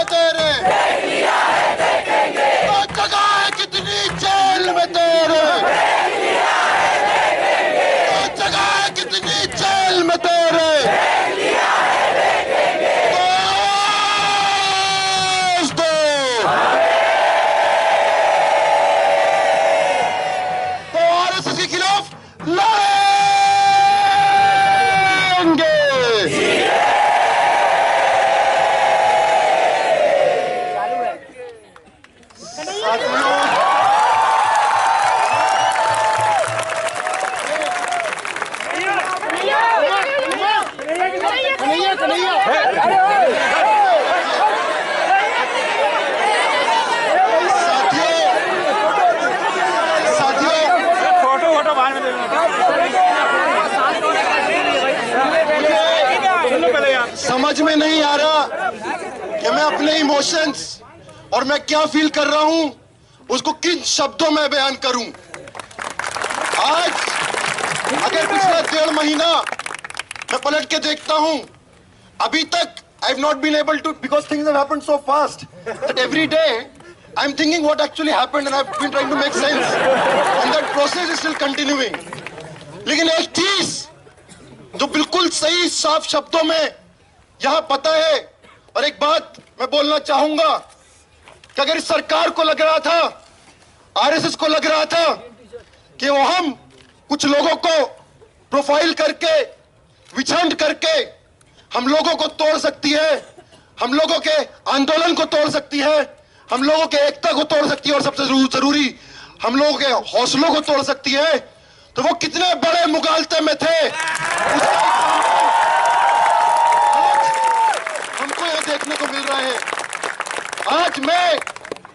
तेरे, तो जगह है कितनी जेल में तेरे, तो जगह है कितनी जेल में तेरे। तो आरएसएस के खिलाफ लड़ेंगे। समझ में नहीं आ रहा कि मैं अपने इमोशंस और मैं क्या फील कर रहा हूं उसको किन शब्दों में बयान करूं। आज अगर पिछला 1.5 महीना मैं पलट के देखता हूं, अभी तक I have not been able to, because things have happened so fast that every day I am thinking what actually happened and I have been trying to make sense and that process is still continuing. लेकिन एक चीज जो बिल्कुल सही साफ शब्दों में यहां पता है, और एक बात मैं बोलना चाहूंगा कि अगर इस सरकार को लग रहा था, आरएसएस को लग रहा था कि वो हम कुछ लोगों को प्रोफाइल करके, विछंड करके हम लोगों को तोड़ सकती है, हम लोगों के आंदोलन को तोड़ सकती है, हम लोगों के एकता को तोड़ सकती है, और सबसे जरूरी हम लोगों के हौसलों को तोड़ सकती है, तो वो कितने बड़े मुगालते में थे हमको यह देखने को मिल रहा है। आज मैं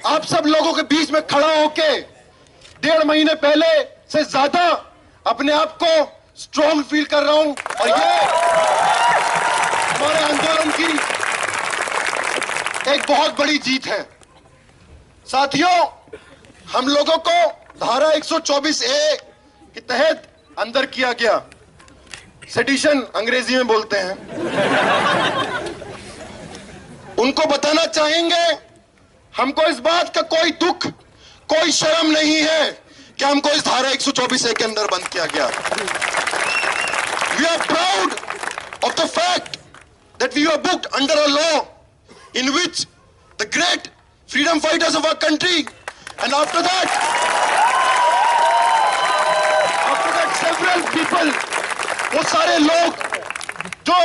आप सब लोगों के बीच में खड़ा होके 1.5 महीने पहले से ज्यादा अपने आप को स्ट्रॉन्ग फील कर रहा हूं, और ये हमारे आंदोलन की एक बहुत बड़ी जीत है। साथियों, हम लोगों को धारा 124A के तहत अंदर किया गया, सेडिशन अंग्रेजी में बोलते हैं। उनको बताना चाहेंगे, हमको इस बात का कोई दुख, कोई शर्म नहीं है कि हमको इस धारा 124A के अंदर बंद किया गया। We are proud of the fact that we were booked under a law in which the great freedom fighters of our country and after that several people, वो सारे लोग जो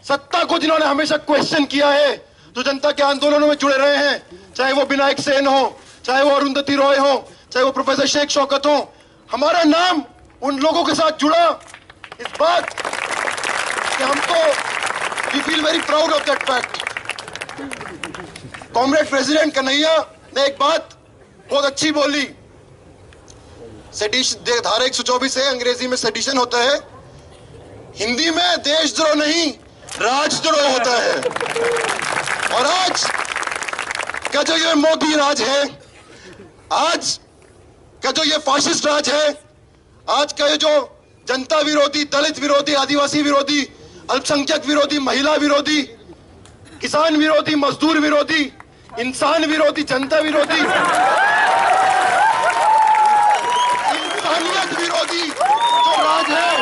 सत्ता को जिन्होंने हमेशा क्वेश्चन किया है, जो जनता के आंदोलनों में जुड़े रहे हैं, चाहे वो विनायक सेन हो, चाहे वो अरुंधति रॉय हो, चाहे वो प्रोफेसर शेख शौकत हो, हमारा नाम उन लोगों के साथ जुड़ा इस बात कि हमको we feel very proud of that fact. Comrade president Kanhaiya ने एक बात बहुत अच्छी बोली, सेडिशन, धारा 124A अंग्रेजी में सेडिशन होता है, हिंदी में देशद्रोह नहीं राजद्रोह होता है। और आज का जो ये मोदी राज है, आज का जो ये फाशिस्ट राज है, आज का ये जो जनता विरोधी, दलित विरोधी, आदिवासी विरोधी, अल्पसंख्यक विरोधी, महिला विरोधी, किसान विरोधी, मजदूर विरोधी, इंसान विरोधी, जनता विरोधी, इंसानियत विरोधी जो राज है,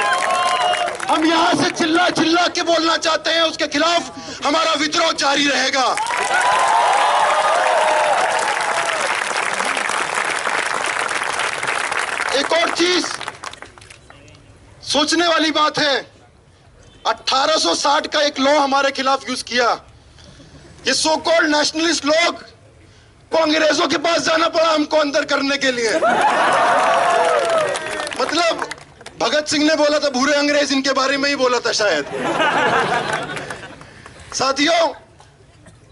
हम यहां से चिल्ला चिल्ला के बोलना चाहते हैं, उसके खिलाफ हमारा विद्रोह जारी रहेगा। एक और चीज सोचने वाली बात है, 1860 का एक लॉ हमारे खिलाफ यूज किया। ये सो कॉल्ड नेशनलिस्ट लोग को अंग्रेजों के पास जाना पड़ा हमको अंदर करने के लिए। मतलब भगत सिंह ने बोला था भूरे अंग्रेज, इनके बारे में ही बोला था शायद। साथियों,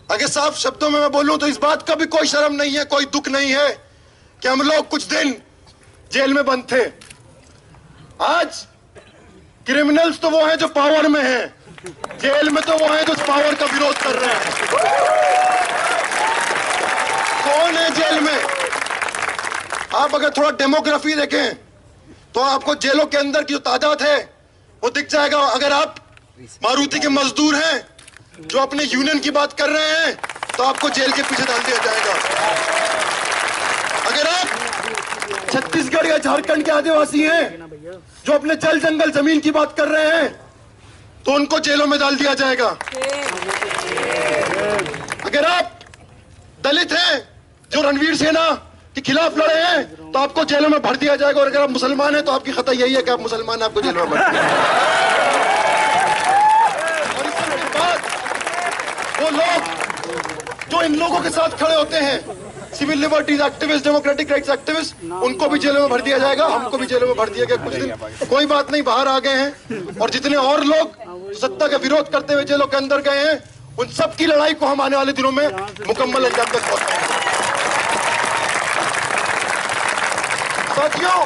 अगर साफ शब्दों में मैं बोलूं तो इस बात का भी कोई शर्म नहीं है, कोई दुख नहीं है कि हम लोग कुछ दिन जेल में बंद थे। आज क्रिमिनल्स तो वो हैं जो पावर में हैं, जेल में तो वो हैं जो पावर का विरोध कर रहे हैं। कौन है जेल में? आप अगर थोड़ा डेमोग्राफी देखें तो आपको जेलों के अंदर की जो तादाद है वो दिख जाएगा। अगर आप मारुति के मजदूर हैं जो अपने यूनियन की बात कर रहे हैं, तो आपको जेल के पीछे डाल दिया जाएगा। अगर आप छत्तीसगढ़ या झारखंड के आदिवासी हैं जो अपने जल जंगल जमीन की बात कर रहे हैं तो उनको जेलों में डाल दिया जाएगा। अगर आप दलित हैं जो रणवीर सेना के खिलाफ लड़े हैं तो आपको जेलों में भर दिया जाएगा। और अगर आप मुसलमान हैं तो आपकी खता यही है कि आप मुसलमान हैं, आपको जेलों में भर दिया जाएगा। और इसके बाद वो लोग जो इन लोगों के साथ खड़े होते हैं, civil liberties activist, democratic rights activist, उनको भी जेलों में भर दिया जाएगा, हमको भी जेलों में भर दिया गया। कुछ दिन कोई बात नहीं, बाहर आ गए हैं। और जितने और लोग सत्ता का विरोध करते हुए जेलों के अंदर गए हैं, उन सब की लड़ाई को हम आने वाले दिनों में मुकम्मल अंजाम तक पहुंचाएंगे। साथियों,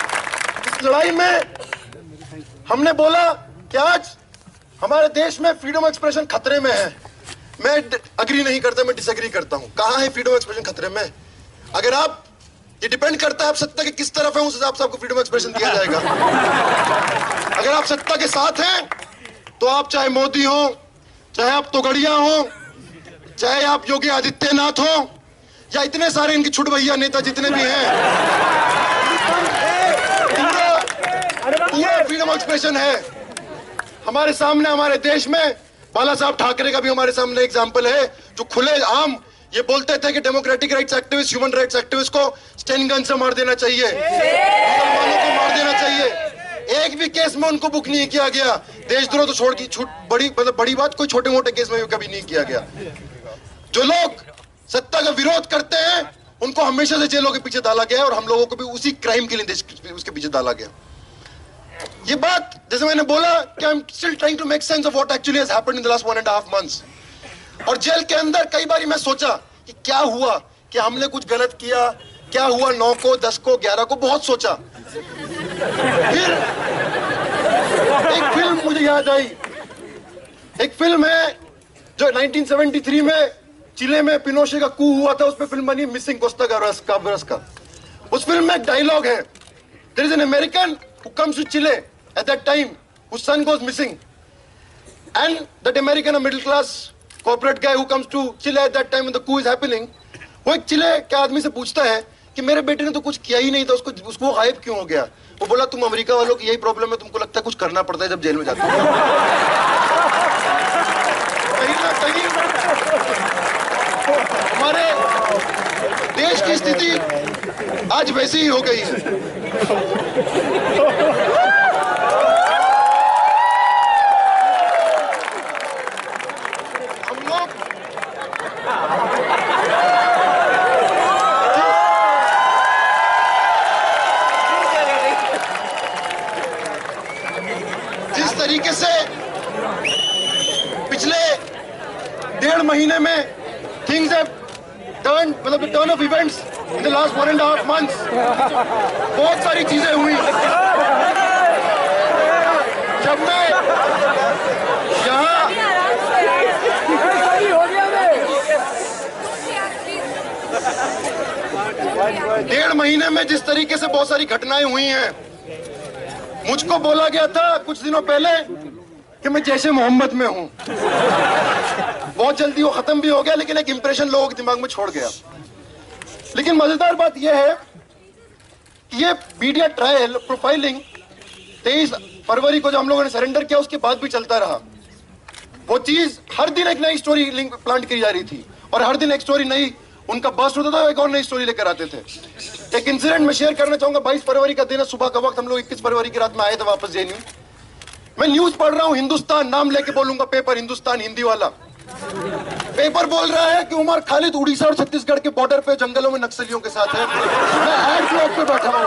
इस लड़ाई में हमने बोला कि आज हमारे देश में फ्रीडम ऑफ एक्सप्रेशन खतरे में है। मैं अग्री नहीं करता, मैं डिसएग्री करता हूं। कहां है फ्रीडम ऑफ एक्सप्रेशन खतरे में? अगर आप, ये डिपेंड करता है आप सत्ता के किस तरफ है, उस हिसाब से आपको फ्रीडम ऑफ एक्सप्रेशन दिया जाएगा। अगर आप सत्ता के साथ हैं तो आप चाहे मोदी हो, चाहे आप तोगड़िया हो, चाहे आप योगी आदित्यनाथ हो, या इतने सारे इनके छुट भैया नेता जितने भी हैं, पूरा फ्रीडम ऑफ एक्सप्रेशन है हमारे सामने। हमारे देश में बाला साहब ठाकरे का भी हमारे सामने एग्जाम्पल है, जो खुले आम ये बोलते थे कि democratic rights activist, human rights activist को स्टेन गन से मार देना चाहिए, मुसलमानों को मार देना चाहिए। एक भी केस में उनको बुक नहीं किया गया। देशद्रोह तो छोड़ की छूट, बड़ी मतलब बड़ी बात, कोई छोटे मोटे केस में भी कभी नहीं किया गया। जो लोग सत्ता का विरोध करते हैं उनको हमेशा से जेलों के पीछे डाला गया और हम लोगों को भी उसी क्राइम के लिए उसके पीछे डाला गया। ये बात, जैसे मैंने बोला कि I am still trying to make sense of what actually has happened in the last 1.5 months. और जेल के अंदर कई बार मैं सोचा कि क्या हुआ, कि हमने कुछ गलत किया, क्या हुआ 9 को, 10 को, 11 को, बहुत सोचा। फिर एक फिल्म मुझे याद आई। एक फिल्म है जो 1973 में चिले में पिनोशे का कू हुआ था, उस पर फिल्म बनी मिसिंग कोस्टा काब्रास का। उस फिल्म में एक डायलॉग है, there is an American who comes to Chile at that time, whose son goes missing, and that American, a middle class corporate guy who comes to Chile at that time when the coup is happening, वो एक चिले के आदमी से पूछता है कि मेरे बेटे ने तो कुछ किया ही नहीं था, उसको गायब क्यों हो गया? वो बोला, तुम अमेरिका वालों की यही प्रॉब्लम है, तुमको लगता है कुछ करना पड़ता है जब जेल में जाते हो। कहीं ना कहीं हमारे देश की स्थिति आज वैसी ही हो गई है। हम लोग जिस तरीके से पिछले 1.5 महीने में थिंग्स हैव टर्न, मतलब turn off events in the last 1.5 months, बहुत सारी चीजें हुई। जब मैं यहाँ 1.5 महीने में जिस तरीके से बहुत सारी घटनाएं हुई हैं, मुझको बोला गया था कुछ दिनों पहले कि मैं जैसे मोहम्मद में हूं। बहुत जल्दी वो खत्म भी हो गया, लेकिन एक इंप्रेशन लोगों के दिमाग में छोड़ गया। लेकिन मजेदार बात यह है कि ये मीडिया ट्रायल प्रोफाइलिंग 23 फरवरी को जो हम लोगों ने सरेंडर किया, उसके बाद भी चलता रहा। वो चीज हर दिन एक नई स्टोरी लिंक प्लांट की जा रही थी, और हर दिन एक स्टोरी नई, उनका बस्ट होता था, एक और नई स्टोरी लेकर आते थे। एक इंसिडेंट मैं शेयर करना चाहूंगा। 22 फरवरी का दिन है, सुबह का वक्त, हम लोग 21 फरवरी की रात में आए थे वापस जेएनयू। मैं न्यूज पढ़ रहा हूँ, हिंदुस्तान नाम लेके बोलूंगा, पेपर हिंदुस्तान हिंदी वाला पेपर बोल रहा है कि उमर खालिद उड़ीसा और छत्तीसगढ़ के बॉर्डर पे जंगलों में नक्सलियों के साथ है। मैं हेड ब्लॉक पे बैठा हूं।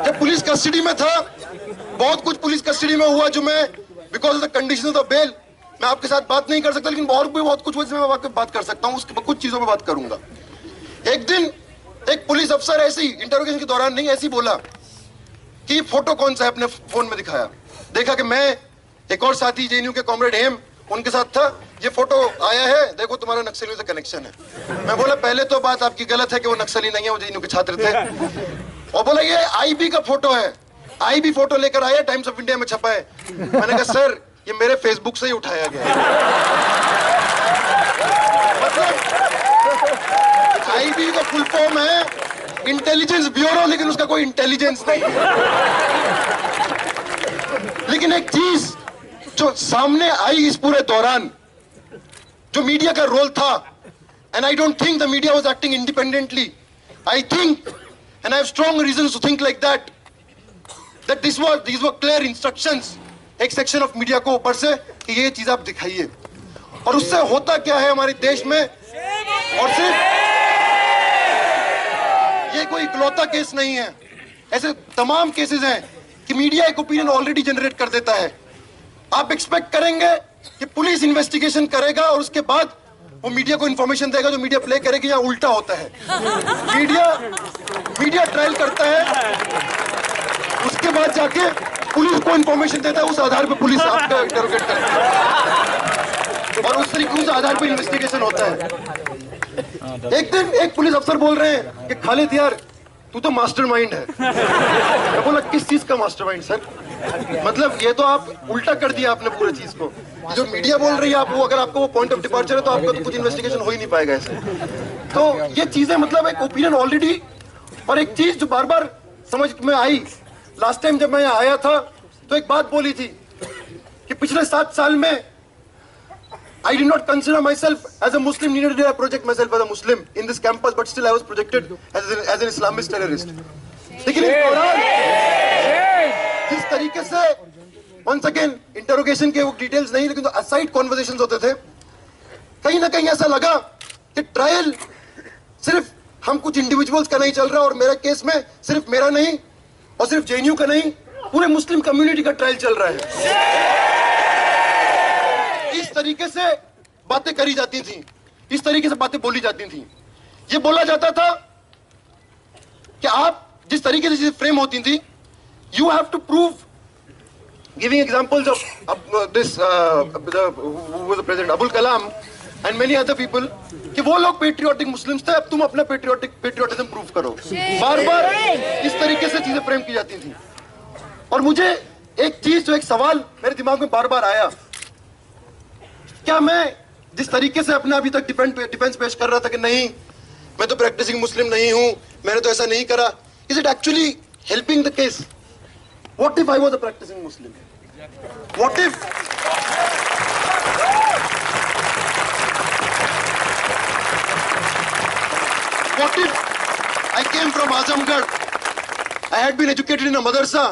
जब पुलिस कस्टडी में था, बहुत कुछ पुलिस कस्टडी में हुआ जो मैं because of the conditions of bail मैं आपके साथ बात नहीं कर सकता, लेकिन और भी बहुत कुछ हुआ जिसमें मैं बात कर सकता हूं। उसके कुछ चीजों पे बात करूंगा। एक दिन एक पुलिस अफसर ऐसी इंटरोगेशन के दौरान नहीं ऐसी बोला कि फोटो कौन सा है, अपने फोन में दिखाया। देखा कि मैं, एक और साथी जेएनयू के कॉमरेड हेम, उनके साथ था। ये फोटो आया है, देखो तुम्हारा नक्सलियों से कनेक्शन है। मैं बोला पहले तो बात आपकी गलत है कि वो नक्सली नहीं है, वो जेएनयू के छात्र थे। और बोला ये आईबी का फोटो है। आई भी फोटो लेकर आया, टाइम्स ऑफ इंडिया में छपा है। मैंने कहा सर ये मेरे फेसबुक से ही उठाया गया है। मतलब आईबी का फुल फॉर्म है इंटेलिजेंस ब्यूरो, लेकिन उसका कोई इंटेलिजेंस नहीं है। लेकिन एक चीज जो सामने आई इस पूरे दौरान, जो मीडिया का रोल था, and I don't think the media was acting independently. I think, and I have strong reasons to think like that these were clear instructions एक सेक्शन ऑफ मीडिया को ऊपर से कि ये चीज आप दिखाइए। और उससे होता क्या है हमारे देश में, और सिर्फ ये कोई इकलौता केस नहीं है, ऐसे तमाम केसेस हैं कि मीडिया एक ओपिनियन ऑलरेडी जनरेट कर देता है। आप एक्सपेक्ट करेंगे कि पुलिस इन्वेस्टिगेशन करेगा और उसके बाद वो मीडिया को इंफॉर्मेशन देगा, जो मीडिया प्ले करेगी। यहाँ उल्टा होता है, मीडिया ट्रायल करता है, उसके बाद जाके पुलिस को इंफॉर्मेशन देता है, उस आधार पे पुलिस आपका इंटरोगेट करती है और उस तरीके उस आधार पे इन्वेस्टिगेशन होता है। एक दिन एक पुलिस अफसर बोल रहे हैं कि खालिद यार तू तो मास्टरमाइंड है। मैं बोला किस चीज का मास्टरमाइंड सर? मतलब ये तो आप उल्टा कर दिया आपने पूरी चीज को। जो मीडिया बोल रही है आप वो, अगर आपको वो पॉइंट ऑफ डिपार्चर है तो आपका तो कुछ इन्वेस्टिगेशन हो ही नहीं पाएगा ऐसे। तो ये चीजें मतलब एक ओपिनियन ऑलरेडी। और एक चीज जो बार बार समझ में आई, लास्ट टाइम जब मैं यहाँ आया था तो एक बात बोली थी कि पिछले 7 साल में I did not consider myself as a Muslim, neither did I project myself as a Muslim in this campus, but still I was projected as an Islamist terrorist. लेकिन इस दौरान जिस तरीके से once again इंटरोगेशन के वो details नहीं, लेकिन तो असाइड कॉन्वर्सेशंस होते थे, कहीं ना कहीं ऐसा लगा कि ट्रायल सिर्फ हम कुछ इंडिविजुअल्स का नहीं चल रहा, और मेरे केस में सिर्फ मेरा नहीं और सिर्फ जेएनयू का नहीं, पूरे मुस्लिम कम्युनिटी का ट्रायल चल रहा है। इस तरीके से बातें करी जाती थी, इस तरीके से बातें बोली जाती थी। ये बोला जाता था कि आप जिस तरीके से फ्रेम होती थी, you have to prove, giving examples of this president Abul Kalam and many other people, कि वो लोग पेट्रियोटिक मुस्लिम्स थे, अब तुम अपना पेट्रियोटिज्म प्रूव करो। बार बार इस तरीके से चीजें फ्रेम की जाती थी। और मुझे एक चीज, जो एक सवाल मेरे दिमाग में बार बार आया, क्या मैं जिस तरीके से अपना अभी तक डिफेंस पेश कर रहा था कि नहीं मैं तो प्रैक्टिसिंग मुस्लिम नहीं हूं, मैंने तो ऐसा नहीं करा, is it actually helping the case? What if I was a practising Muslim? What if I came from Azamgarh, I had been educated in a madrasa,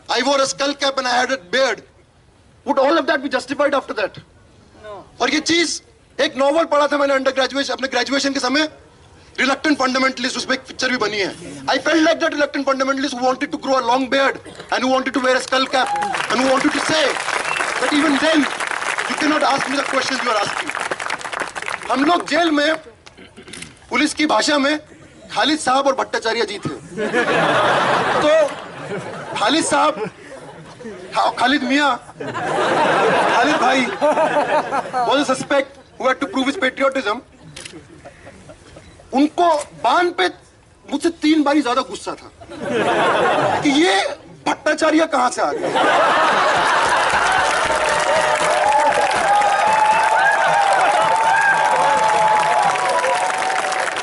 I wore a skull cap and I had a beard? Would all of that be justified after that? और ये चीज, एक novel पढ़ा था मैंने under graduation, अपने graduation के समय, रिलक्टेंट फंडामेंटलिस्ट, उसमें एक पिक्चर भी बनी है। I felt like that reluctant fundamentalist who wanted to grow a long beard and who wanted to wear a skull cap and who wanted to say that even then you can not ask me the questions you are asking. हम लोग jail में police की भाषा में खालिद साहब और भट्टाचार्य जी थे। तो खालिद साहब, Khalid Mia, Khalid Bhai was a suspect who had to prove his patriotism. उनको बान पे मुझसे 3 बारी ज्यादा गुस्सा था कि ये भट्टाचार्य कहां से आ गए।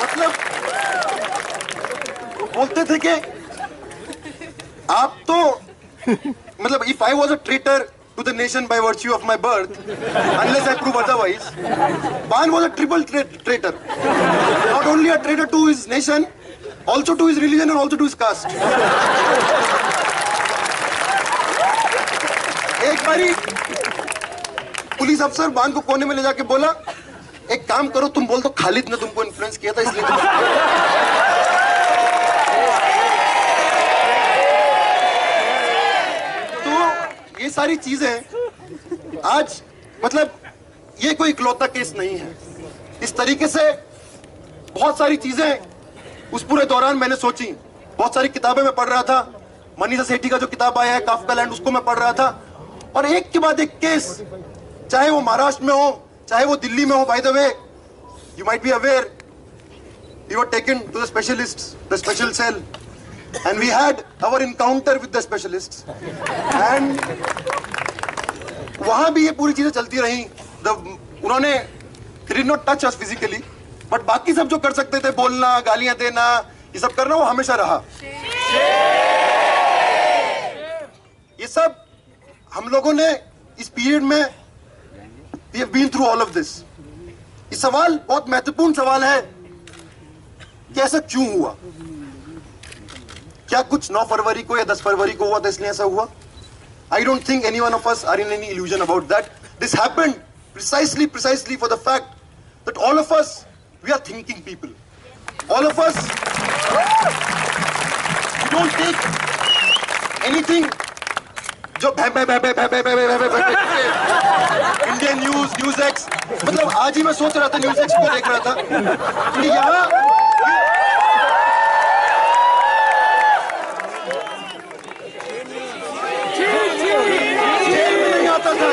मतलब बोलते थे कि आप तो मतलब if I was a traitor to the nation by virtue of my birth, unless I prove otherwise, Ban was a triple traitor. Not only a traitor to his nation, also to his religion and also to his caste. एक बारी police अफसर बान को कोने में ले जाके बोला, एक काम करो, तुम बोल दो खालिद ने तुमको इन्फ्लुएंस किया था इसलिए तुम। ये सारी चीजें आज मतलब ये कोई इकलौता केस नहीं है। इस तरीके से बहुत सारी चीजें उस पूरे दौरान मैंने सोची, बहुत सारी किताबें मैं पढ़ रहा था, मनीषा सेठी का जो किताब आया है काफका लैंड, उसको मैं पढ़ रहा था, और एक के बाद एक केस, चाहे वो महाराष्ट्र में हो चाहे वो दिल्ली में हो। By the way you might be aware, we were taken to the specialist, the special cell, and we had our encounter with the specialists, and वहां भी ये पूरी चीजें चलती रही। उन्होंने they did not touch us physically, but बाकी सब जो कर सकते थे, बोलना, गालियां देना, ये सब करना, वो हमेशा रहा। ये सब हम लोगों ने इस पीरियड में we have been through all of this। ये सवाल बहुत महत्वपूर्ण सवाल है कि ऐसा क्यों हुआ? क्या कुछ 9 फरवरी को या 10 फरवरी को हुआ था इसलिए ऐसा हुआ? I don't think any one of us are in any illusion about that. This happened precisely for the fact that all of us, we are thinking people. All of us, we don't take anything. जो Indian news x, मतलब आज ही मैं सोच रहा था, news x को देख रहा था कि यहाँ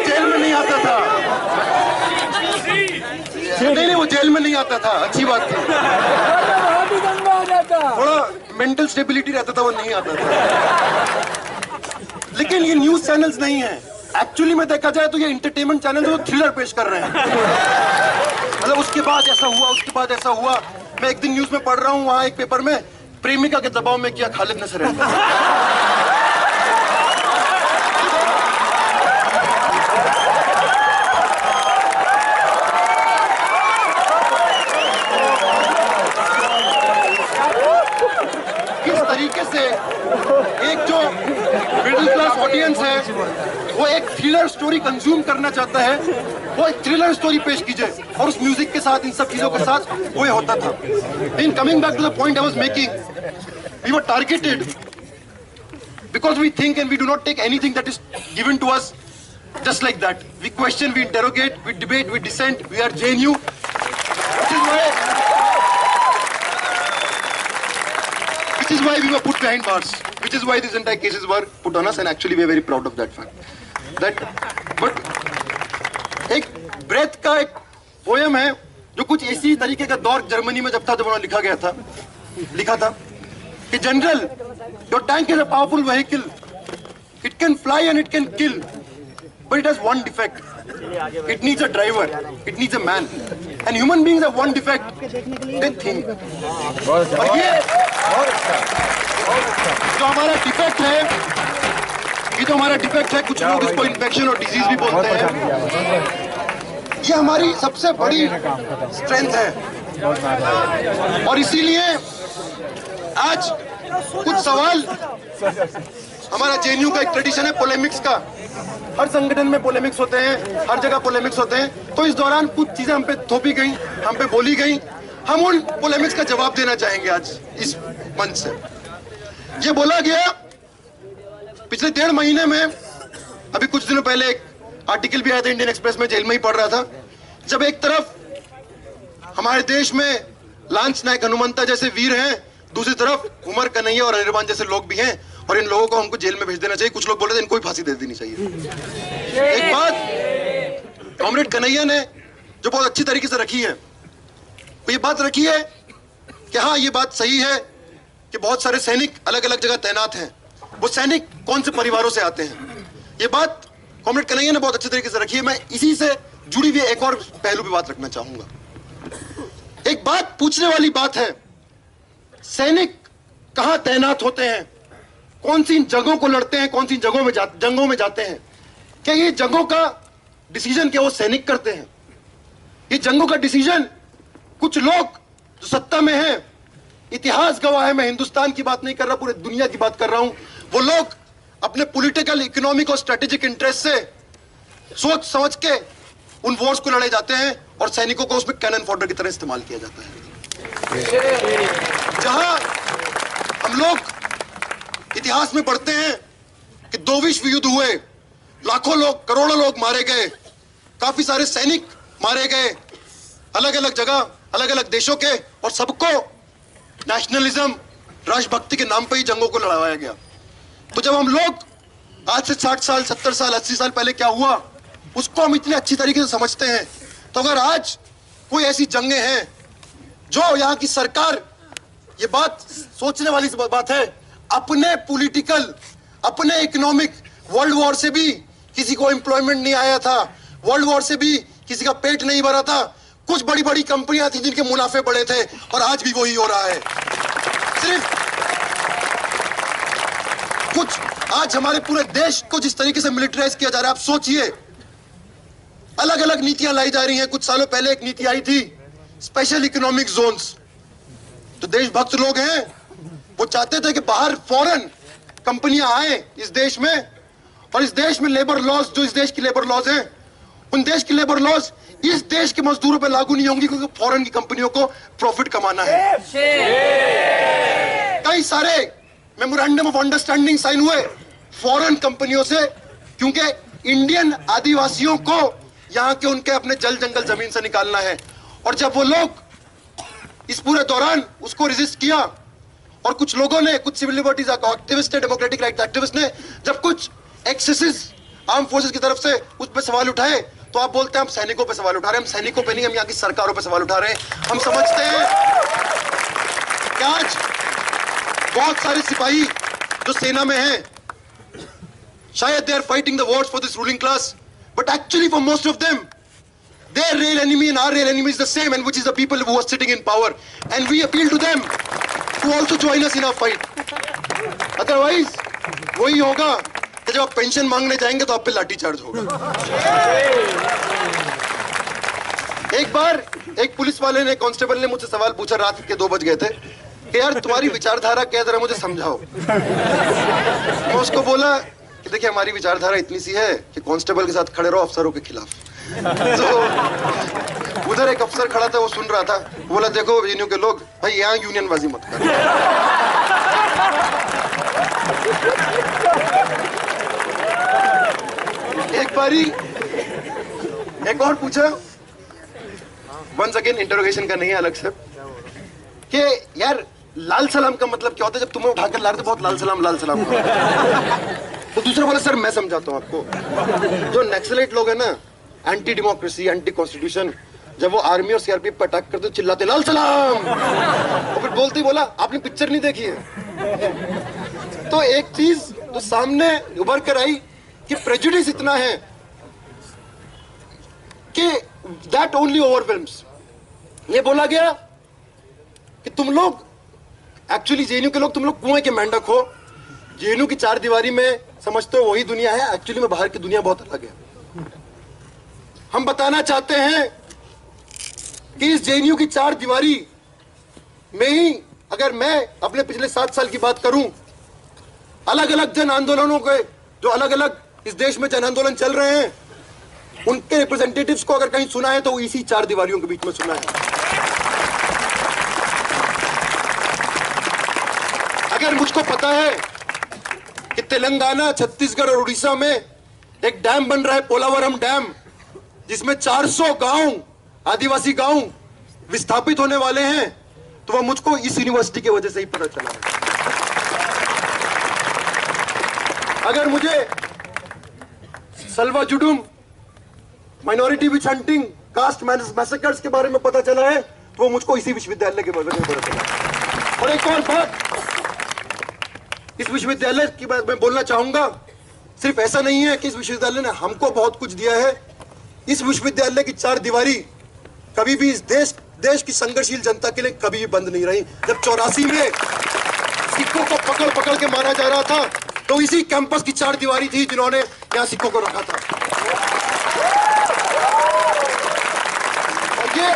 जेल में नहीं आता था। नहीं, वो जेल में नहीं आता था, अच्छी बात थी। थोड़ा मेंटल स्टेबिलिटी रहता था, वो नहीं आता था। लेकिन ये न्यूज चैनल्स नहीं है। एक्चुअली में देखा जाए तो ये एंटरटेनमेंट चैनल जो थ्रिलर पेश कर रहे हैं। मतलब उसके बाद ऐसा हुआ, उसके बाद ऐसा हुआ। मैं एक दिन न्यूज में पढ़ रहा हूँ, वहां एक पेपर में प्रेमिका के दबाव में किया खालिद नसर। तरीके से एक जो मिडिल क्लास ऑडियंस है वो एक थ्रिलर स्टोरी कंज्यूम करना चाहता है, वो एक थ्रिलर स्टोरी पेश कीजिए, और उस म्यूजिक के साथ, इन सब चीजों के साथ वो होता था। In coming back to the point I was making, we were targeted because we think and we do not take anything that is given to us just like that. We question, we interrogate, we debate, we dissent, we are JNU, which is why we were put behind bars, which is why these entire cases were put on us, and actually we are very proud of that fact. But एक breath का एक poem है जो कुछ इसी तरीके का दौर जर्मनी में जब था, जब उन्होंने लिखा था कि general, your tank is a powerful vehicle, it can fly and it can kill, but it has one defect, it needs a driver, it needs a man, and human beings have one defect, they think। और ये जो हमारा defect है, कुछ लोग इसको infection और disease भी बोलते हैं, ये हमारी सबसे बड़ी स्ट्रेंथ है। और इसीलिए आज कुछ सवाल, हमारा JNU का एक ट्रेडिशन है पोलेमिक्स का, हर संगठन में पोलेमिक्स होते हैं, हर जगह पोलेमिक्स होते हैं। तो इस दौरान कुछ चीजें हम पे थोपी गई, हम पे बोली गई, हम उन पोलेमिक्स का जवाब देना चाहेंगे आज इस मंच से। ये बोला गया पिछले 1.5 महीने में, अभी कुछ दिनों पहले एक आर्टिकल भी आया था इंडियन एक्सप्रेस में, जेल में ही पढ़ रहा था, जब एक तरफ हमारे देश में लांस नायक हनुमंता जैसे वीर हैं, दूसरी तरफ उमर कन्हैया और अनिर्बान जैसे लोग भी हैं, और इन लोगों को हमको जेल में भेज देना चाहिए। कुछ लोग बोल रहे थे इनको ही फांसी दे देनी चाहिए। एक बात कॉमरेड कन्हैया ने जो बहुत अच्छी तरीके से रखी है, तो ये बात रखी है कि हाँ, ये बात सही है कि बहुत सारे सैनिक अलग अलग जगह तैनात हैं, वो सैनिक कौन से परिवारों से आते हैं, ये बात कॉमरेड कन्हैया ने बहुत अच्छे तरीके से रखी है। मैं इसी से जुड़ी हुई एक और पहलू पे बात रखना चाहूंगा। एक बात पूछने वाली बात है, सैनिक कहां तैनात होते हैं, कौन सी जगहों को लड़ते हैं, कौन सी जंगों में जाते हैं? क्या ये जंगों का डिसीजन क्या वो सैनिक करते हैं? ये जंगों का डिसीजन कुछ लोग जो सत्ता में हैं, इतिहास गवाह है, मैं हिंदुस्तान की बात नहीं कर रहा, पूरे दुनिया की बात कर रहा हूं, वो लोग अपने पॉलिटिकल, इकोनॉमिक और स्ट्रेटेजिक इंटरेस्ट से सोच समझ के उन वॉर्स को लड़े जाते हैं, और सैनिकों को उसमें कैनन फॉडर की तरह इस्तेमाल किया जाता है। जहां हम लोग इतिहास में पढ़ते हैं कि 2 विश्व युद्ध हुए, लाखों लोग, करोड़ों लोग मारे गए, काफी सारे सैनिक मारे गए, अलग अलग जगह, अलग अलग देशों के, और सबको नेशनलिज्म, राष्ट्रभक्ति के नाम पर ही जंगों को लड़वाया गया। तो जब हम लोग आज से 60 साल, 70 साल, 80 साल पहले क्या हुआ, उसको हम इतने अच्छी तरीके से समझते हैं, तो अगर आज कोई ऐसी जंगें हैं जो यहाँ की सरकार, ये बात सोचने वाली बात है, अपने पॉलिटिकल, अपने इकोनॉमिक, वर्ल्ड वॉर से भी किसी को एम्प्लॉयमेंट नहीं आया था, वर्ल्ड वॉर से भी किसी का पेट नहीं भरा था। कुछ बड़ी बड़ी कंपनियां थी जिनके मुनाफे बड़े थे, और आज भी वही हो रहा है। सिर्फ कुछ आज हमारे पूरे देश को जिस तरीके से मिलिटराइज किया जा रहा है, आप सोचिए, अलग अलग नीतियां लाई जा रही हैं। कुछ सालों पहले एक नीति आई थी, स्पेशल इकोनॉमिक जोन्स। जो देशभक्त लोग हैं वो चाहते थे कि बाहर फॉरेन कंपनियां आए इस देश में, और इस देश में लेबर लॉज, जो इस देश की लेबर लॉज हैं, उन देश की लेबर लॉज इस देश के मजदूरों पर लागू नहीं होंगी, क्योंकि फॉरेन की कंपनियों को प्रॉफिट कमाना है। कई सारे मेमोरेंडम ऑफ अंडरस्टैंडिंग साइन हुए फॉरेन कंपनियों से, क्योंकि इंडियन आदिवासियों को यहां के उनके अपने जल जंगल जमीन से निकालना है। और जब वो लोग इस पूरे दौरान उसको रेजिस्ट किया, और कुछ लोगों ने, कुछ सिविल लिबर्टीज एक्टिविस्ट ने, डेमोक्रेटिक राइट एक्टिविस्ट ने जब कुछ एक्सेसेस आर्म फोर्सेस की तरफ से उस पर सवाल उठाए, तो आप बोलते हैं हम सैनिकों पे सवाल उठा रहे हैं। हम सैनिकों पे नहीं, हम यहाँ की सरकारों पे सवाल उठा रहे हैं। हम समझते हैं कि आज बहुत सारे सिपाही जो सेना में हैं, शायद they are fighting the wars for this ruling class, but actually for most of them their real enemy and our real enemy is the same, and which is the people who are sitting in power, and we appeal to them to also join us in our fight. Otherwise वही होगा कि जब आप pension मांगने जाएंगे तो आप पे लाठीचार्ज होगा। एक बार एक पुलिस वाले ने, कांस्टेबल ने मुझसे सवाल पूछा, रात के 2 बज गए थे, कि यार तुम्हारी विचारधारा क्या, जरा मुझे समझाओ। मैं उसको बोला कि देखिए हमारी विचारधारा इतनी सी है कि कांस्टेबल के साथ खड़े रहो अफसरों के खिलाफ। तो उधर एक अफसर खड़ा था, वो सुन रहा था, बोला देखो यूनियन के लोग, भाई यहाँ यूनियनबाजी मत करो। एक बारी एक और पूछा, वंस अगेन इंटरोगेशन का नहीं है, अलग से, कि यार लाल सलाम का मतलब क्या होता है? जब तुम्हें उठाकर ला रहे थे बहुत लाल सलाम तो दूसरा बोला सर मैं समझाता हूँ आपको। जो नक्सलाइट लोग हैं ना, एंटी डेमोक्रेसी, एंटी कॉन्स्टिट्यूशन, जब वो आर्मी और सीआरपीएफ पर अटैक करते चिल्लाते लाल सलाम, और फिर बोलते ही बोला आपने पिक्चर नहीं देखी है। तो एक चीज तो सामने उभर कर आई कि प्रेजुडिस इतना है कि दैट ओनली ओवरवेल्म्स। ये बोला गया कि तुम लोग एक्चुअली जेएनयू के लोग, तुम लोग कुएं के मेंढक हो। जेएनयू की 4 दीवारी में समझते हो वही दुनिया है, एक्चुअली में बाहर की दुनिया बहुत अलग है। हम बताना चाहते हैं कि इस जेएनयू की 4 दीवारी में ही, अगर मैं अपने पिछले 7 साल की बात करूं, अलग अलग जन आंदोलनों के, जो अलग अलग इस देश में जन आंदोलन चल रहे हैं, उनके रिप्रेजेंटेटिव्स को अगर कहीं सुना है तो इसी 4 दीवारियों के बीच में सुना है। अगर मुझको पता है कि तेलंगाना, छत्तीसगढ़ और उड़ीसा में एक डैम बन रहा है, पोलावरम डैम, जिसमें 400 गांव, आदिवासी गांव विस्थापित होने वाले हैं, तो वह मुझको इस यूनिवर्सिटी की वजह से ही पता चला है। अगर मुझे Salwa Judum, minority witch hunting, caste massacres के बारे में पता चला है, तो वो मुझको इसी विश्वविद्यालय के वजह से पता चला। और एक और बात इस विश्वविद्यालय की बात मैं बोलना चाहूंगा, सिर्फ ऐसा नहीं है कि इस विश्वविद्यालय ने हमको बहुत कुछ दिया है। इस विश्वविद्यालय की 4 दीवारी कभी भी इस देश की संघर्षशील जनता के लिए कभी भी बंद नहीं रही। जब 84 में सिखों को पकड़ पकड़ के मारा जा रहा था, तो इसी कैंपस की 4 दीवारी थी जिन्होंने यहाँ सिखों को रखा था। और ये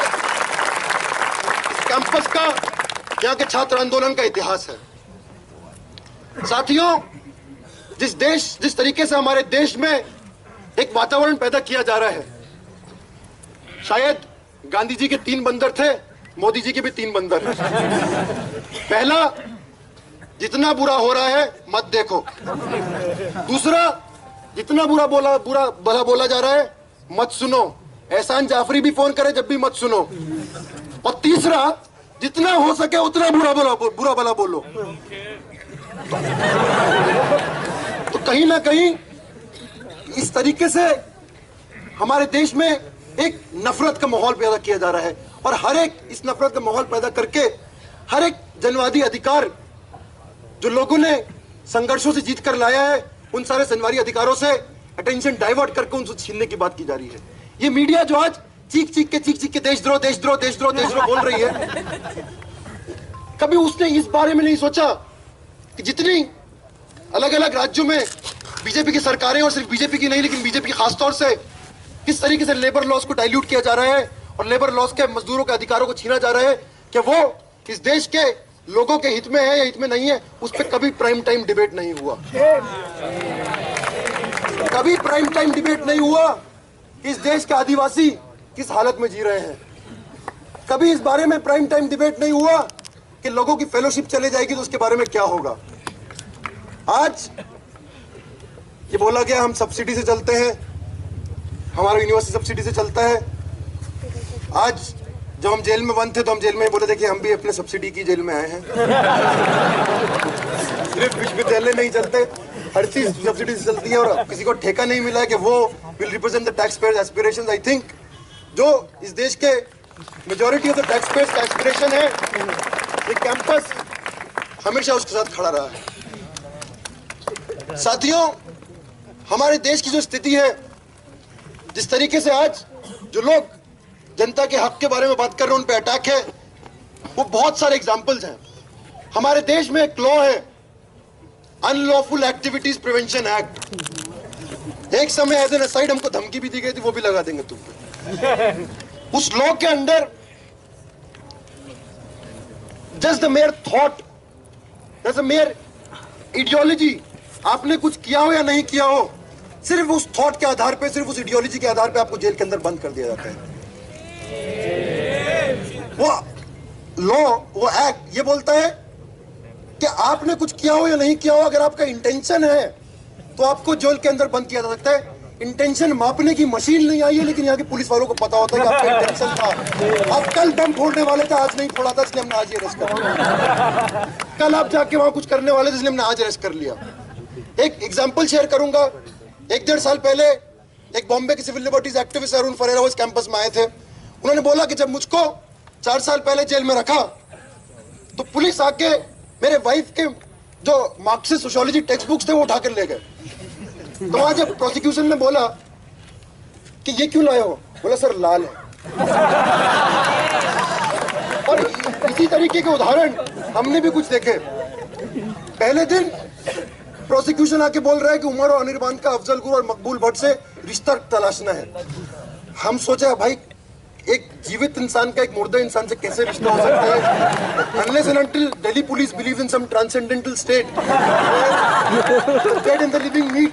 इस कैंपस का, यहाँ के छात्र आंदोलन का इतिहास है। साथियों, जिस तरीके से हमारे देश में एक वातावरण पैदा किया जा रहा है, शायद गांधी जी के 3 बंदर थे, मोदी जी के भी 3 बंदर हैं। पहला, जितना बुरा हो रहा है मत देखो। दूसरा, जितना बुरा भला बोला जा रहा है मत सुनो। एहसान जाफरी भी फोन करे जब भी मत सुनो। और तीसरा, जितना हो सके उतना बुरा भला बोलो। तो कहीं ना कहीं इस तरीके से हमारे देश में एक नफरत का माहौल पैदा किया जा रहा है, और हर एक इस नफरत का माहौल पैदा करके हर एक जनवादी अधिकार जो लोगों ने संघर्षों से जीत कर लाया है, उन सारे संवैधानिक अधिकारों से अटेंशन डाइवर्ट करके उनसे छीनने की बात की जा रही है। ये मीडिया जो आज चीख चीख के देशद्रोह देशद्रोह देशद्रोह देशद्रोह बोल रही है, कभी उसने इस बारे में नहीं सोचा कि जितनी अलग अलग राज्यों में बीजेपी की सरकारें, और सिर्फ बीजेपी की नहीं लेकिन बीजेपी खासतौर से, किस तरीके से लेबर लॉज को डाइल्यूट किया जा रहा है और लेबर लॉज के मजदूरों के अधिकारों को छीना जा रहा है, कि वो इस देश के लोगों के हित में है या हित में नहीं है, उस पर कभी प्राइम टाइम डिबेट नहीं हुआ। कभी प्राइम टाइम डिबेट नहीं हुआ कि इस देश के आदिवासी किस हालत में जी रहे हैं। कभी इस बारे में प्राइम टाइम डिबेट नहीं हुआ कि लोगों की फेलोशिप चले जाएगी तो उसके बारे में क्या होगा। आज ये बोला गया हम सब्सिडी से चलते हैं, हमारा यूनिवर्सिटी सब्सिडी से चलता है। आज जब हम जेल में बंद थे तो हम जेल में बोले थे कि हम भी अपने सब्सिडी की जेल में आए हैं। सिर्फ विश्वविद्यालय नहीं चलते, हर चीज सब्सिडी से चलती है, और किसी को ठेका नहीं मिला है कि वो will represent the tax payers aspirations. I think जो इस देश के majority of the tax payers का एस्पिरेशन है, ये कैंपस हमेशा उसके साथ खड़ा रहा है। साथियों, हमारे देश की जो स्थिति है, जिस तरीके से आज जो लोग जनता के हक के बारे में बात कर रहे हैं, उन पे अटैक है, वो बहुत सारे एग्जांपल्स हैं। हमारे देश में एक लॉ है, अनलॉफुल एक्टिविटीज प्रिवेंशन एक्ट। एक समय एज एन असाइड हमको धमकी भी दी गई थी, वो भी लगा देंगे तुम पे। उस लॉ के अंदर just the mayor thought, just the mayor ideology, आपने कुछ किया हो या नहीं किया हो, सिर्फ उस थॉट के आधार पे, सिर्फ उस आइडियोलॉजी के आधार पे आपको जेल के अंदर बंद कर दिया जाता है। वो लॉ, वो एक्ट ये बोलता है कि आपने कुछ किया हो या नहीं किया हो, अगर आपका इंटेंशन है तो आपको जेल के अंदर बंद किया जा सकता है। इंटेंशन मापने की मशीन नहीं आई है, लेकिन यहाँ के पुलिस वालों को पता होता है कि आपका इंटेंशन था। आप कल बम फोड़ने वाले थे, आज नहीं फोड़ा था, इसलिए हमने आज ही अरेस्ट कर लिया। कल आप जाके वहां कुछ करने वाले थे, इसलिए हमने आज अरेस्ट कर लिया। एक एग्जाम्पल शेयर करूंगा। 1-1.5 साल पहले एक बॉम्बे के civil liberties activist Arun Ferreira उस कैंपस में आए थे। उन्होंने बोला कि जब मुझको 4 साल पहले जेल में रखा तो पुलिस आके मेरे वाइफ के जो मार्क्सिस्ट सोशियोलॉजी टेक्स्ट बुक्स थे वो उठा कर ले गए। तो वहां जब प्रोसिक्यूशन ने बोला कि ये क्यों लाए हो, बोला सर लाल है। और इसी तरीके के उदाहरण हमने भी कुछ देखे। पहले दिन प्रोसिक्यूशन आके बोल रहा है कि उमर और अनिर्बान का अफजल गुरु और मकबूल भट्ट से रिश्ता तलाशना है। हम सोचे भाई एक जीवित इंसान का एक मुर्दा इंसान से कैसे रिश्ता हो सकता है? Unless and until Delhi police believes in some transcendental state, dead in the living meat।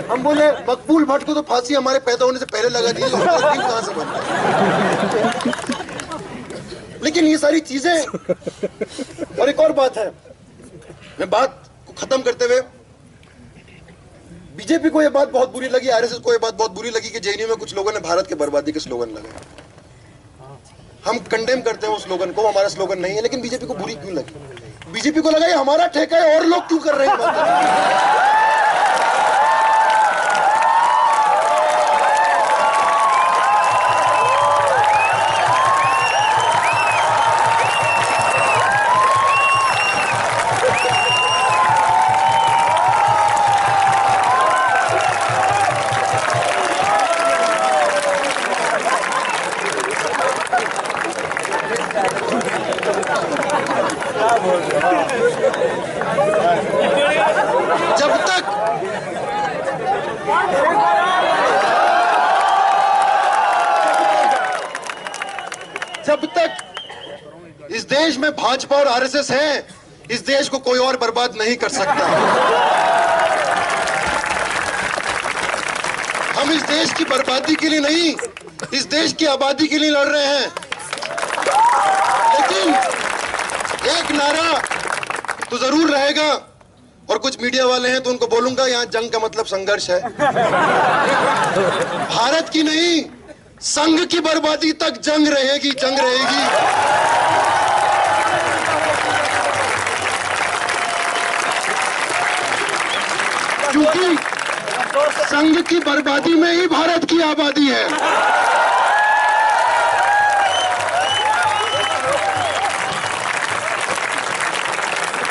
हम बोले मकबूल भट्ट को तो फांसी हमारे पैदा होने से पहले लगा दी, तो हमारा दिन कहाँ से बनता है? लेकिन ये सारी चीजें, और एक और बात है, मैं बात को खत्म करते हुए, बीजेपी को ये बात बहुत बुरी लगी, आरएसएस को ये बात बहुत बुरी लगी कि जेएनयू में कुछ लोगों ने भारत के बर्बादी के स्लोगन लगाए। हम कंडेम करते हैं उस स्लोगन को, हमारा स्लोगन नहीं है, लेकिन बीजेपी को बुरी क्यों लगी? बीजेपी को लगा ये हमारा ठेका है, और लोग क्यों कर रहे हैं? जब तक इस देश में भाजपा और आरएसएस है, इस देश को कोई और बर्बाद नहीं कर सकता। हम इस देश की बर्बादी के लिए नहीं, इस देश की आबादी के लिए लड़ रहे हैं। लेकिन एक नारा तो जरूर रहेगा, और कुछ मीडिया वाले हैं तो उनको बोलूंगा, यहां जंग का मतलब संघर्ष है। भारत की नहीं, संघ की बर्बादी तक जंग रहेगी, जंग रहेगी। क्योंकि संघ की बर्बादी में ही भारत की आबादी है।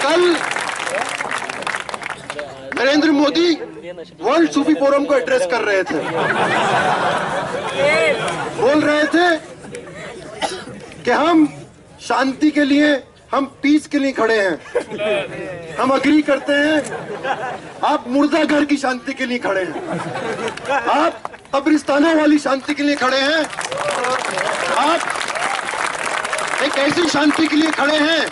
कल मोदी वर्ल्ड सूफी फोरम को एड्रेस कर रहे थे, बोल रहे थे कि हम शांति के लिए, हम पीस के लिए खड़े हैं, हम अग्री करते हैं। आप मुर्दा घर की शांति के लिए खड़े हैं, आप कब्रिस्तानों वाली शांति के लिए खड़े हैं, आप एक ऐसी शांति के लिए खड़े हैं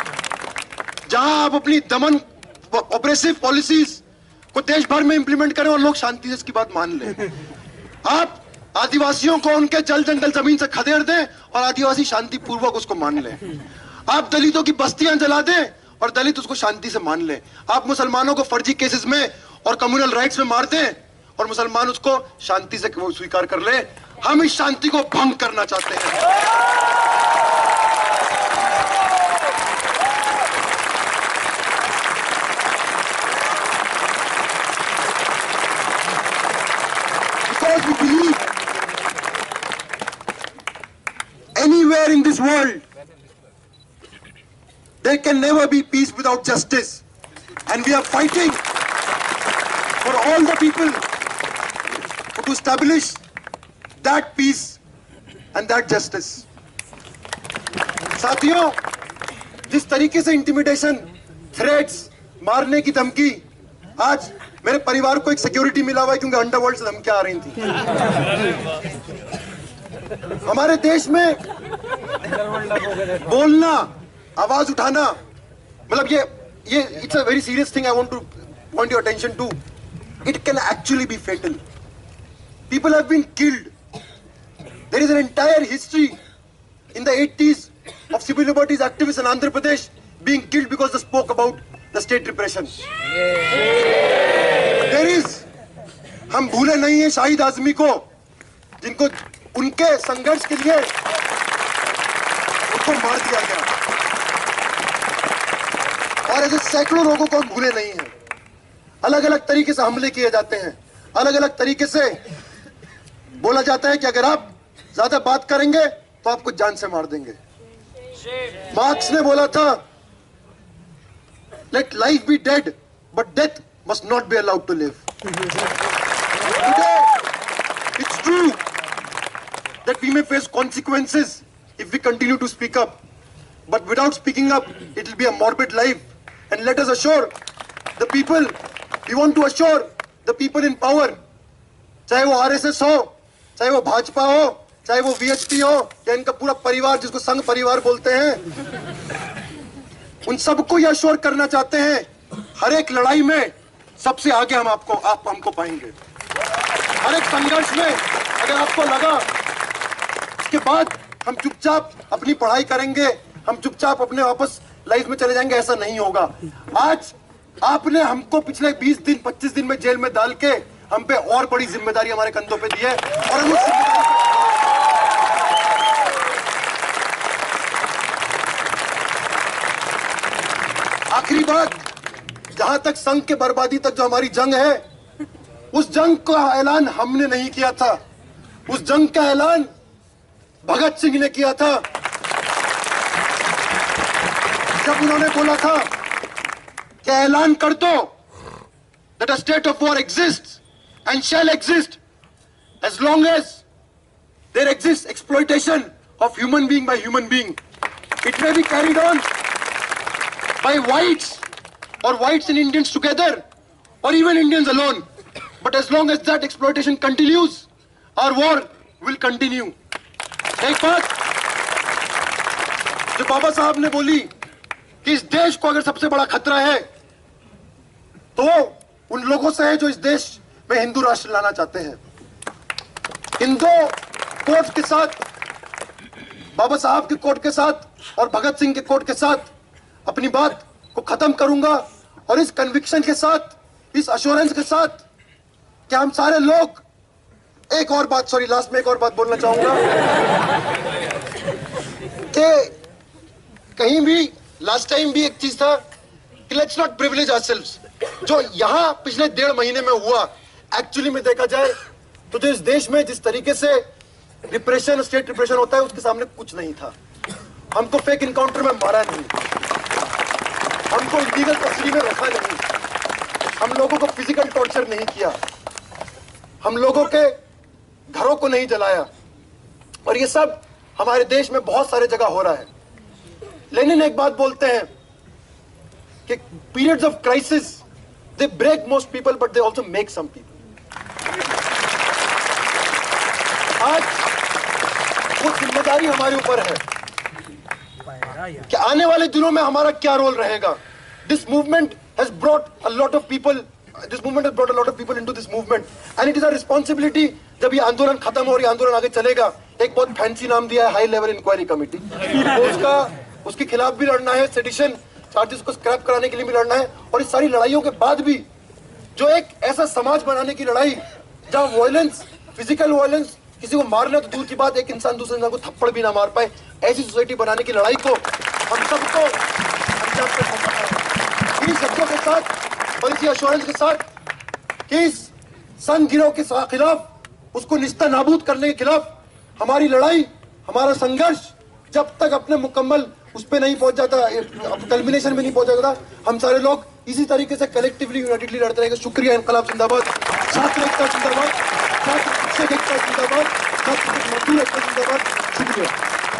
जहां आप अपनी दमन ऑपरेसिव पॉलिसीज को देश भर में इंप्लीमेंट करें और लोग शांति से इसकी बात मान लें। आप आदिवासियों को उनके जल जंगल जमीन से खदेड़ दें और आदिवासी शांति पूर्वक उसको मान लें। आप दलितों की बस्तियां जला दें और दलित उसको शांति से मान लें। आप मुसलमानों को फर्जी केसेस में और कम्युनल राइट्स में मार दें और मुसलमान उसको शांति से स्वीकार कर ले। हम इस शांति को भंग करना चाहते हैं। Because we believe anywhere in this world there can never be peace without justice, and we are fighting for all the people to establish that peace and that justice. साथियों, जिस तरीके से इंटिमिडेशन, थ्रेट्स, मारने की धमकी, आज मेरे परिवार को एक सिक्योरिटी मिला हुआ है क्योंकि अंडरवर्ल्ड से धमकियां आ रही थी। हमारे देश में बोलना, आवाज उठाना, मतलब ये it's a very serious thing. I want to point your attention to it can actually be fatal. People have been killed. There is an entire history in the 80s of civil liberties activists in Andhra Pradesh being killed because they spoke about the state repression. There is, हम भूले नहीं है शाहिद आजमी को, जिनको उनके संघर्ष के लिए उनको मार दिया गया, और ऐसे सैकड़ों लोगों को हम भूले नहीं हैं। अलग अलग तरीके से हमले किए जाते हैं, अलग अलग तरीके से बोला जाता है कि अगर आप ज्यादा बात करेंगे तो आपको जान से मार देंगे। मार्क्स ने बोला था, let life be dead but death must not be allowed to live. Today, it's true that we may face consequences if we continue to speak up, but without speaking up, it will be a morbid life. And let us assure the people, we want to assure the people in power, चाहे वो RSS हो, चाहे वो भाजपा हो, चाहे वो VHP हो, या इनका पूरा परिवार जिसको संघ परिवार बोलते हैं, उन सबको यह अश्योर करना चाहते हैं, हर एक लड़ाई में सबसे आगे आप हमको पाएंगे। हर एक संघर्ष में अगर आपको लगा इसके बाद हम चुपचाप अपनी पढ़ाई करेंगे, हम चुपचाप अपने वापस लाइफ में चले जाएंगे, ऐसा नहीं होगा। आज आपने हमको पिछले 20 दिन 25 दिन में जेल में डाल के हम पे और बड़ी जिम्मेदारी हमारे कंधों पे दी है, और हम उस आखिरी बात, जहां तक संघ के बर्बादी तक जो हमारी जंग है, उस जंग का ऐलान हमने नहीं किया था, उस जंग का ऐलान भगत सिंह ने किया था। जब उन्होंने बोला था कि ऐलान कर दो that a state of war exists and shall exist as long as there exists exploitation of human being by human being. It may be carried on by whites or whites and Indians together, or even Indians alone. But as long as that exploitation continues, our war will continue. एक बात जो बाबा साहब ने बोली कि इस देश को अगर सबसे बड़ा खतरा है तो उन लोगों से है जो इस देश में हिंदू राष्ट्र लाना चाहते हैं। इन दो कोट के साथ, बाबा साहब के कोट के साथ और भगत सिंह के कोट के साथ अपनी बात को खत्म करूंगा, और इस कन्विक्शन के साथ, इस अश्योरेंस के साथ कि हम सारे लोग, एक और बात, सॉरी लास्ट में एक और बात बोलना चाहूंगा कि कहीं भी लास्ट टाइम भी एक चीज था कि लेट्स नॉट प्रिविलेज आवरसेल्व्स। जो यहां पिछले 1.5 महीने में हुआ, एक्चुअली में देखा जाए तो जो इस देश में जिस तरीके से रिप्रेशन, स्टेट रिप्रेशन होता है, उसके सामने कुछ नहीं था। हमको फेक इनकाउंटर में मारा नहीं, हमको इलीगल कस्टडी में रखा नहीं, हम लोगों को फिजिकल टॉर्चर नहीं किया, हम लोगों के घरों को नहीं जलाया, और ये सब हमारे देश में बहुत सारे जगह हो रहा है। लेनिन एक बात बोलते हैं कि periods of crisis they break most people but they also make some people. आज वो जिम्मेदारी हमारे ऊपर है कि आने वाले दिनों में हमारा क्या रोल रहेगा। This movement has brought a lot of people, this movement has brought a lot of people into this movement, and it is our responsibility, जब ये आंदोलन खत्म हो और ये आंदोलन आगे चलेगा, एक बहुत फैंसी नाम दिया है हाई लेवल इंक्वायरी कमेटी, उसके खिलाफ भी लड़ना है, सेडिशन चार्जेस को स्क्रैप कराने के लिए भी लड़ना है, और इस सारी लड़ाइयों के बाद भी जो एक ऐसा समाज बनाने की लड़ाई जहाँ वायलेंस, फिजिकल वायलेंस, किसी को मारना तो दूर की बात, एक इंसान दूसरे इंसान को थप्पड़ भी ना मार पाए, ऐसी सोसाइटी बनाने की लड़ाई को हम सबको अंजाम पे पहुंचाना है। इस शब्दों के साथ और इसी एश्योरेंस के साथ कि इस संघ गिरोह के खिलाफ, उसको निस्ता नाबूद करने के खिलाफ हमारी लड़ाई, हमारा संघर्ष जब तक अपने मुकम्मल उस पे नहीं पहुंच जाता, कल्मिनेशन में नहीं पहुंच जाता, हम सारे लोग इसी तरीके से कलेक्टिवली यूनाइटेडली लड़ते रहेंगे। शुक्रिया। इनकलाब जिंदाबाद, छात्र एकता जिंदाबाद, छात्र शिक्षक एकता जिंदाबाद, छात्र मजदूर एकता जिंदाबाद। शुक्रिया।